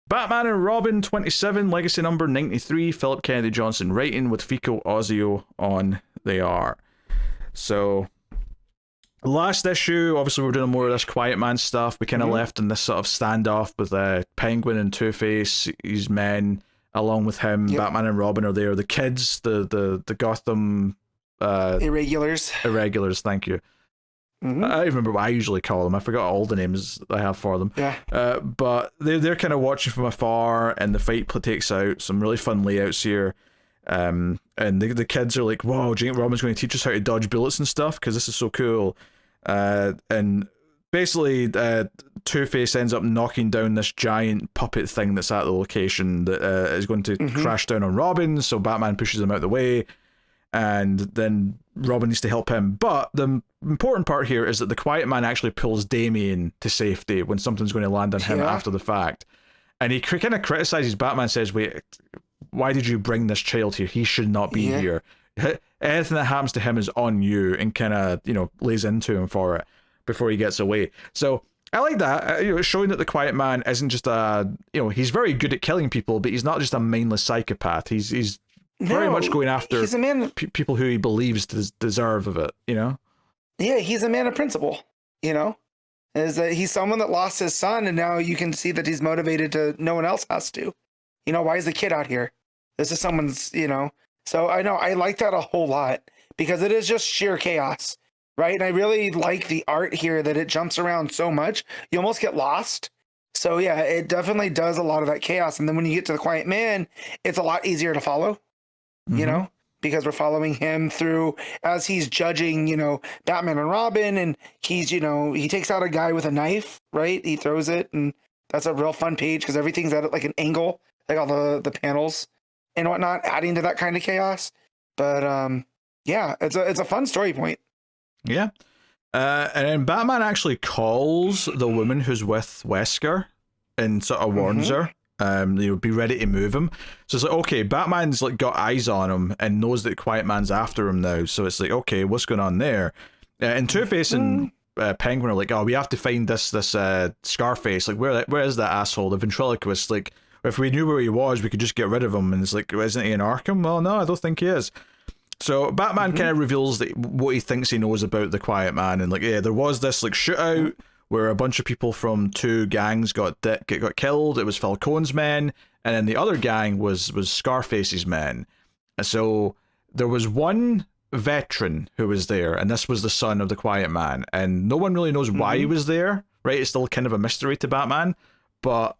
Batman and Robin 27, Legacy number 93, Philip Kennedy Johnson writing with FICO OSSIO on the art. So, last issue, obviously we're doing more of this Quiet Man stuff. We kind of left in this sort of standoff with Penguin and Two-Face, his men, along with him. Yep. Batman and Robin are there. The kids, the Gotham... Irregulars, thank you. I don't remember what I usually call them. I forgot all the names I have for them. Yeah. But they're kind of watching from afar, and the fight takes out some really fun layouts here. And the kids are like, "Whoa, do you think Robin's going to teach us how to dodge bullets and stuff? Because this is so cool." And basically, Two-Face ends up knocking down this giant puppet thing that's at the location that is going to crash down on Robin. So Batman pushes him out of the way. And then Robin needs to help him. But the important part here is that the Quiet Man actually pulls Damian to safety when something's going to land on him after the fact. And he kind of criticizes Batman, says, "Wait, why did you bring this child here? He should not be here. Anything that happens to him is on you," and kind of, lays into him for it before he gets away. So I like that, showing that the Quiet Man isn't just he's very good at killing people, but he's not just a mindless psychopath. He's very much going after people who he believes deserve of it, Yeah, he's a man of principle, Is that he's someone that lost his son, and now you can see that he's motivated to, no one else has to. Why is the kid out here? This is someone's, So I know, I like that a whole lot, because it is just sheer chaos, right? And I really like the art here, that it jumps around so much, you almost get lost. So yeah, it definitely does a lot of that chaos. And then when you get to the Quiet Man, it's a lot easier to follow. Because we're following him through as he's judging, Batman and Robin, and he's, he takes out a guy with a knife, right? He throws it, and that's a real fun page because everything's at like an angle, like all the panels and whatnot, adding to that kind of chaos. But yeah, it's a fun story point. Yeah. And then Batman actually calls the woman who's with Wesker and sort of warns her. Be ready to move him. So it's like, okay, Batman's like got eyes on him and knows that Quiet Man's after him now. So it's like, okay, what's going on there? And Two-Face and Penguin are like, oh, we have to find this Scarface. Like, where is that asshole, the ventriloquist? Like, if we knew where he was, we could just get rid of him. And it's like, isn't he in Arkham? Well, no, I don't think he is. So Batman kind of reveals what he thinks he knows about the Quiet Man, and like, yeah, there was this like shootout where a bunch of people from two gangs got killed. It was Falcone's men, and then the other gang was Scarface's men. And so there was one veteran who was there, and this was the son of the Quiet Man, and no one really knows why he was there, right? It's still kind of a mystery to Batman, but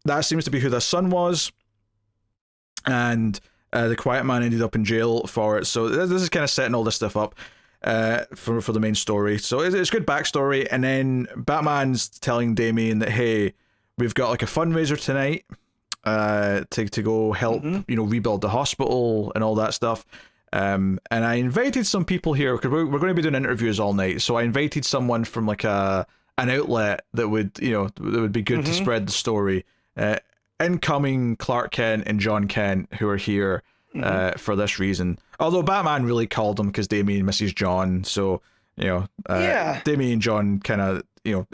that seems to be who the son was, and the Quiet Man ended up in jail for it. So this is kind of setting all this stuff up for the main story. So it's good backstory. And then Batman's telling Damian that, hey, we've got like a fundraiser tonight to go help rebuild the hospital and all that stuff. And I invited some people here because we're going to be doing interviews all night. So I invited someone from like an outlet that would be good to spread the story. Incoming Clark Kent and John Kent, who are here for this reason. Although Batman really called him because Damian misses John, so Damian and John kind of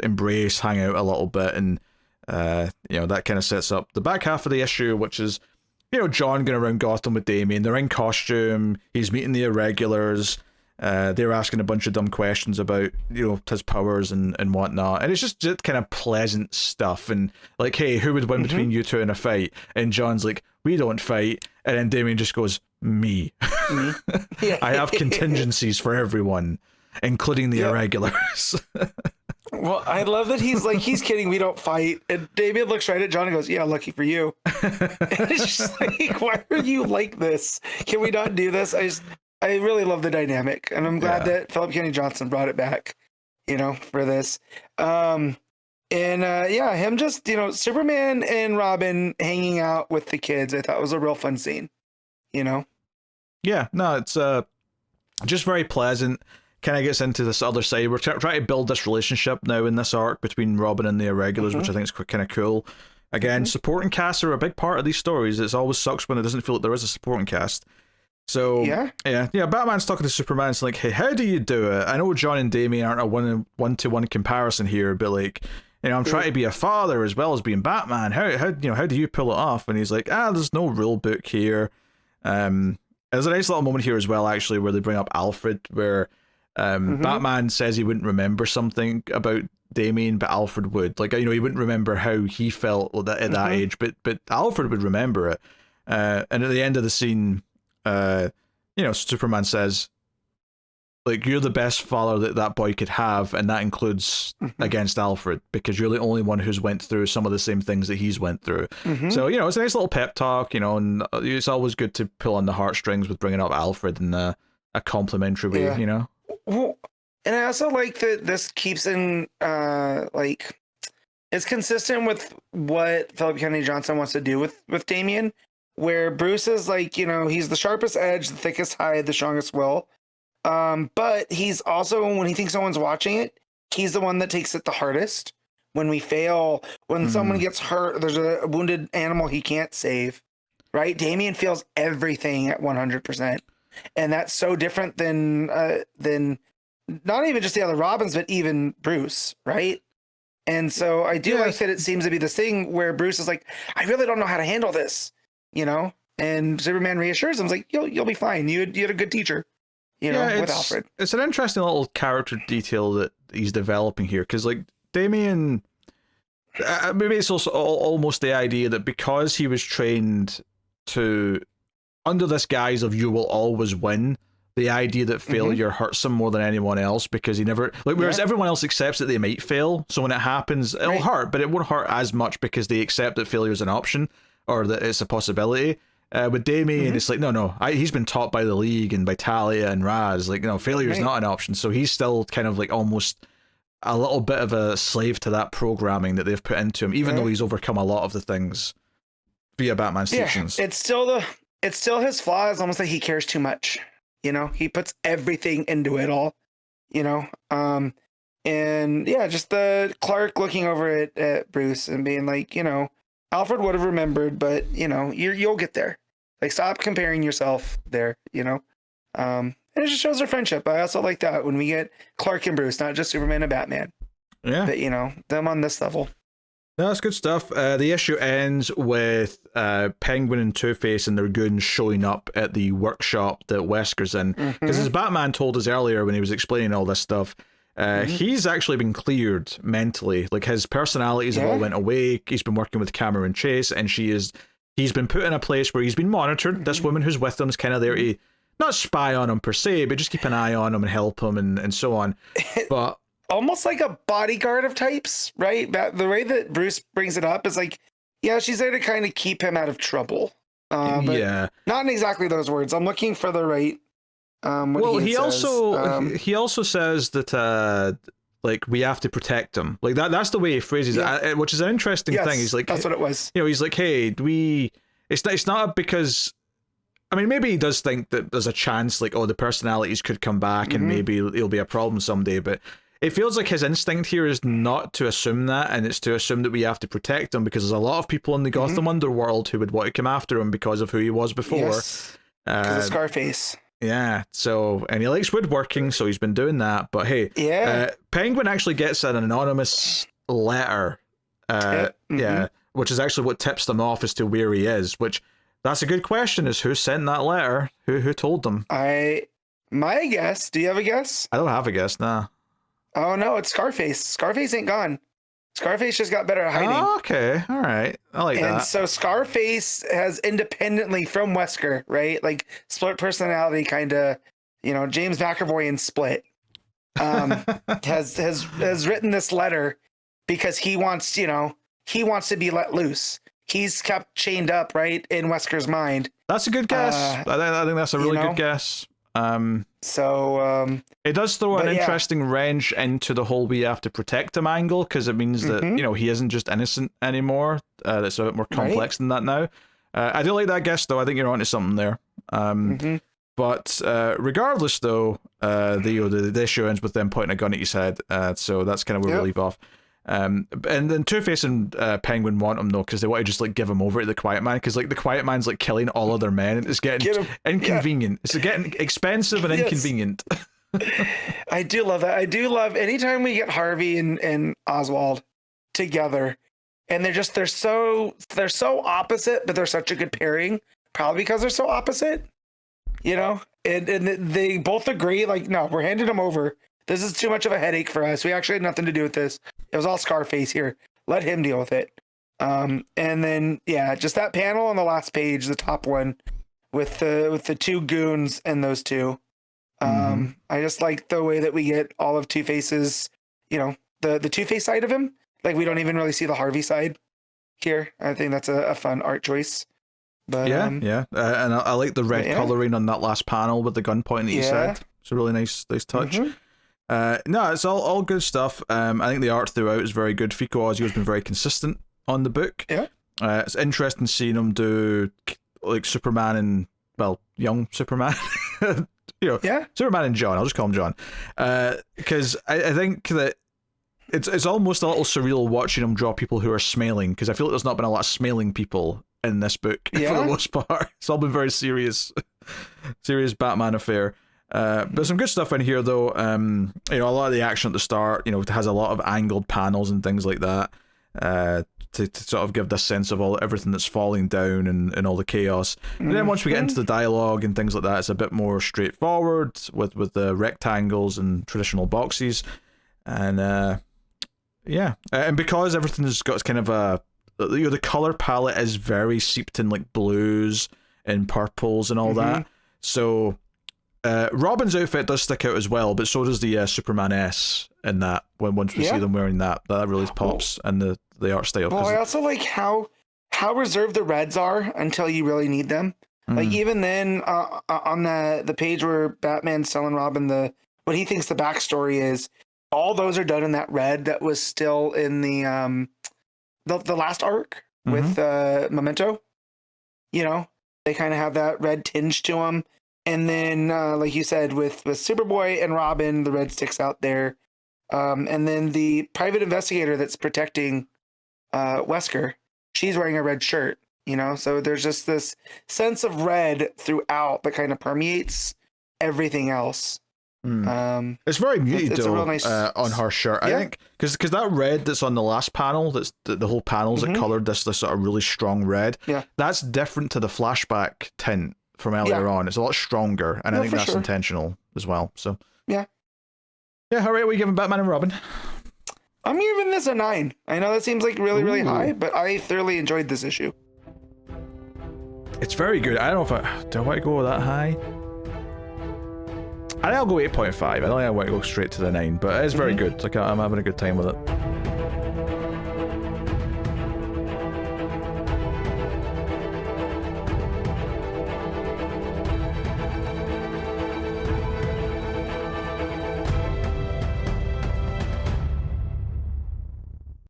embrace, hang out a little bit, and that kind of sets up the back half of the issue, which is John going around Gotham with Damian. They're in costume. He's meeting the Irregulars. They're asking a bunch of dumb questions about his powers and whatnot, and it's just kind of pleasant stuff, and like, hey, who would win between you two in a fight? And John's like, we don't fight, and then Damian just goes, me. I have contingencies for everyone, including the Irregulars. Well, I love that he's kidding, we don't fight, and Damian looks right at John and goes, yeah, lucky for you. And it's just like, why are you like this? Can we not do this? I really love the dynamic, and I'm glad that Philip Kennedy Johnson brought it back, for this. Him just, Superman and Robin hanging out with the kids, I thought was a real fun scene, Yeah, no, it's just very pleasant. Kind of gets into this other side. We're trying to build this relationship now in this arc between Robin and the Irregulars, which I think is kind of cool. Again, supporting casts are a big part of these stories. It always sucks when it doesn't feel like there is a supporting cast. So Batman's talking to Superman. It's like, hey, how do you do it? I know John and Damian aren't a one-to-one comparison here, but like, I'm trying to be a father as well as being Batman. How do you pull it off? And he's like, there's no rule book here. There's a nice little moment here as well, actually, where they bring up Alfred, where Batman says he wouldn't remember something about Damian, but Alfred would. Like, he wouldn't remember how he felt at that age, but Alfred would remember it. And at the end of the scene, Superman says, like, you're the best father that boy could have, and that includes against Alfred, because you're the only one who's went through some of the same things that he's went through. So, it's a nice little pep talk, and it's always good to pull on the heartstrings with bringing up Alfred in a complimentary way, Well, and I also like that this keeps in, it's consistent with what Philip Kennedy Johnson wants to do with Damian, where Bruce is like, he's the sharpest edge, the thickest hide, the strongest will. But he's also, when he thinks someone's watching it, he's the one that takes it the hardest. When we fail, when someone gets hurt, there's a wounded animal he can't save, right? Damian feels everything at 100%. And that's so different than not even just the other Robins, but even Bruce, right? And so I do like that it seems to be this thing where Bruce is like, I really don't know how to handle this, and Superman reassures him, like, you'll be fine. You had a good teacher. With Alfred. It's an interesting little character detail that he's developing here, because, like, Damian, maybe it's also almost the idea that because he was trained to, under this guise of you will always win, the idea that failure hurts him more than anyone else, because he never, like, whereas everyone else accepts that they might fail, so when it happens, it'll hurt, but it won't hurt as much because they accept that failure is an option, or that it's a possibility. With Damian, it's like, no, he's been taught by the League and by Talia and Raz, like, failure is not an option. So he's still kind of like almost a little bit of a slave to that programming that they've put into him, even though he's overcome a lot of the things via Batman's teachings. It's still his flaw. It's almost like he cares too much. He puts everything into it all. Just the Clark looking over at Bruce and being like, Alfred would have remembered, but you'll get there. Like, stop comparing yourself there, and it just shows their friendship. I also like that when we get Clark and Bruce, not just Superman and Batman. Yeah. But, them on this level. No, that's good stuff. The issue ends with Penguin and Two-Face and their goons showing up at the workshop that Wesker's in. Because as Batman told us earlier when he was explaining all this stuff, he's actually been cleared mentally. Like, his personalities have all went away. He's been working with Cameron Chase, and he's been put in a place where he's been monitored. This woman who's with him is kind of there to not spy on him per se, but just keep an eye on him and help him and so on. But almost like a bodyguard of types, right? The way that Bruce brings it up is like, she's there to kind of keep him out of trouble. Not in exactly those words. I'm looking for the right. He also says that like, we have to protect him. Like, that's the way he phrases it, which is an interesting thing. He's like, that's what it was. He's like, hey, it's not because, I mean, maybe he does think that there's a chance, like, the personalities could come back and maybe it'll be a problem someday, but it feels like his instinct here is not to assume that, and it's to assume that we have to protect him, because there's a lot of people in the Gotham underworld who would want to come after him because of who he was before. Yes, because of Scarface. Yeah, so, and he likes woodworking, so he's been doing that, but hey, Penguin actually gets an anonymous letter, which is actually what tips them off as to where he is, which, that's a good question, is who sent that letter? Who told them? My guess, do you have a guess? I don't have a guess, nah. Oh no, it's Scarface. Scarface ain't gone. Scarface just got better at hiding. Oh, okay, all right, I like that. And so Scarface has independently from Wesker, right? Like, split personality, kind of, James McAvoy in Split, has written this letter because he wants to be let loose. He's kept chained up, right, in Wesker's mind. That's a good guess. I think that's a really good guess. It does throw an interesting wrench into the whole we have to protect him angle, because it means that he isn't just innocent anymore. That's a bit more complex than that now. I do like that guess, though. I think you're onto something there. But regardless, though, the issue ends with them pointing a gun at his head. So that's kind of where we leave off. And then Two-Face and Penguin want him, though, because they want to just, like, give him over to the Quiet Man, because, like, the Quiet Man's, like, killing all of their men, and it's getting inconvenient. It's getting expensive and inconvenient. I do love that. I do love anytime we get Harvey and Oswald together, and they're so opposite, but they're such a good pairing, probably because they're so opposite, you know. And they both agree, like, no, we're handing him over. This is too much of a headache for us. We actually had nothing to do with this. It was all Scarface here. Let him deal with it. And then just that panel on the last page, the top one, with the two goons and those two. I just like the way that we get all of Two-Face's, you know, the Two-Face side of him. Like, we don't even really see the Harvey side here. I think that's a fun art choice. But and I like the red coloring on that last panel with the gun point that you said. It's a really nice touch. No, it's all good stuff. I think the art throughout is very good. FICO OSSIO has been very consistent on the book. It's interesting seeing him do like Superman and, well, young Superman. You know, Superman and John. I'll just call him John, because I think that it's almost a little surreal watching him draw people who are smiling, because I feel like there's not been a lot of smiling people in this book for the most part. It's all been very serious Batman affair. But some good stuff in here though. You know, a lot of the action at the start, you know, has a lot of angled panels and things like that, to sort of give this sense of everything that's falling down and all the chaos. And then once we get into the dialogue and things like that, it's a bit more straightforward with the rectangles and traditional boxes. And and because everything has got kind of you know, the color palette is very seeped in like blues and purples and all that. So Robin's outfit does stick out as well, but so does the Superman S in that. Once we see them wearing that really pops, and the art style. Well, I also like how reserved the reds are until you really need them. Like, even then, on the page where Batman's telling Robin what he thinks the backstory is, all those are done in that red that was still in the last arc with Memento. You know, they kind of have that red tinge to them. And then, like you said, with Superboy and Robin, the red sticks out there. And then the private investigator that's protecting Wesker, she's wearing a red shirt, you know? So there's just this sense of red throughout that kind of permeates everything else. It's very muted it's though, a real nice, on her shirt, I think, because that red that's on the last panel, that's the whole panels that colored this sort of really strong red. That's different to the flashback tint from earlier on. It's a lot stronger, and I think that's intentional as well. So all right, what are you giving Batman and Robin? I'm giving this a 9. I know that seems like really high, but I thoroughly enjoyed this issue. It's very good. I don't know if do I want to go that high. I think I'll go 8.5. I don't think I want to go straight to the 9, but it's very good. Like, I'm having a good time with it.